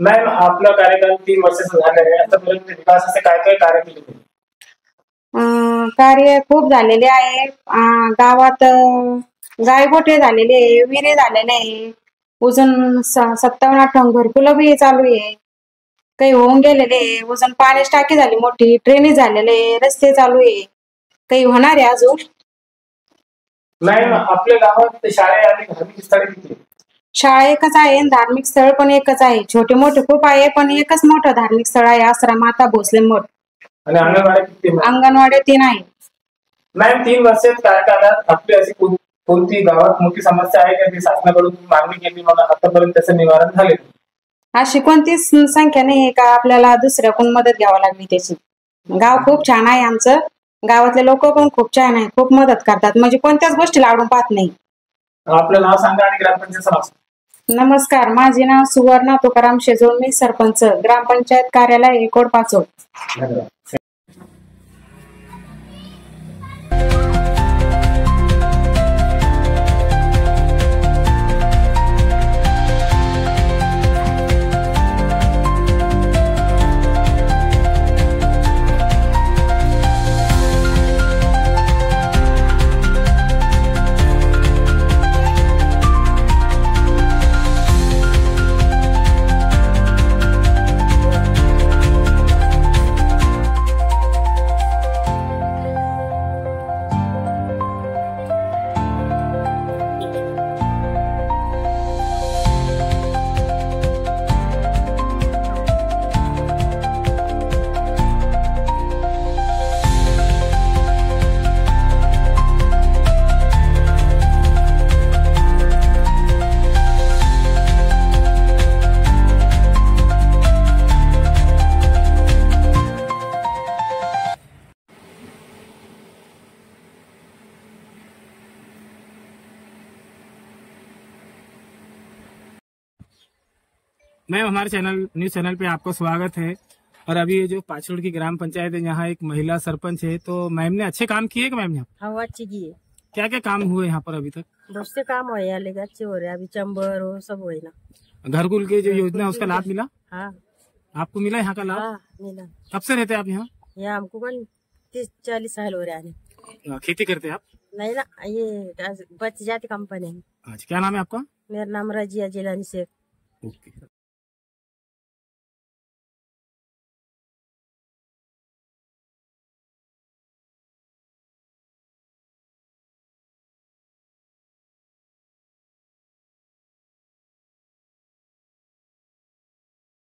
Ma'am आपलं कार्यकाल 3 वर्षाचं झालं आहे. आतापर्यंत विकासाचे काय काय कार्य केले तुम्ही? कार्य खूप झालेले आहे. गावात गायगोठे झालेले आहे, विहिरी झालेले आहे. अजून 57-58 घरकुलं बी चालू आहे. काही होऊन गेलेले आहे. अजून पाण्याची टाकी झाली मोठी, ड्रेनेज झालेले आहे, रस्ते चालू आहे. काही होणार आहे अजून. मॅम आपल्या गावात शाळा आणि धार्मिक स्थळे किती आहेत? शाळा एकच आहे आणि धार्मिक स्थळ पण एकच आहे. छोटे मोठे खूप आहे पण एकच मोठं धार्मिक स्थळ आहे, आश्रम माता भोसले मठ. आणि अंगणवाडी किती आहे, मॅम? अंगणवाड्या 3 आहे. मॅम 3 वर्षात कार्यकालात आपली अशी कोणती गावात मोठी समस्या आहे का जी शासनाकडून मागणी केली मला आतापर्यंत त्याचं निवारण झाले? अशी कोणतीच संख्या नाही आहे का आपल्याला दुसऱ्याकडून मदत घ्यावी लागली त्याची. गाव खूप छान आहे आमचं. गावातले लोक पण खूप छान आहे, खूप मदत करतात, म्हणजे कोणत्याच गोष्टी लावून पाहत नाही. आपलं नाव सांगा आणि ग्रामपंचायत नाव. नमस्कार, माझे नाव सुवर्णा तुकाराम शेजोळ, मी सरपंच, ग्रामपंचायत कार्यालय एकोड पाचोड. धन्यवाद. मैम हमारे न्यूज चैनल पे आपका स्वागत है। और अभी ये जो पाचड़ की ग्राम पंचायत है, यहाँ एक महिला सरपंच है, तो मैम ने अच्छे काम किए कि मैम यहाँ? हाँ, अच्छी की है। क्या क्या काम हुए यहाँ पर अभी तक? बहुत से काम हो यहाँ लेकिन अच्छे हो रहे हैं। अभी चंबर हो सब हो ना। घरकुल के जो योजना है उसका लाभ मिला? हाँ, आपको मिला यहाँ का लाभ? हाँ मिला। कब से रहते हैं आप यहाँ? यहाँ हमको कौन 30-40 साल हो रहे हैं। खेती करते हैं आप? नहीं ना, ये बच जाती कंपनी है। अच्छा, क्या नाम है आपका? मेरा नाम रजिया जिलानी शेख। ओके।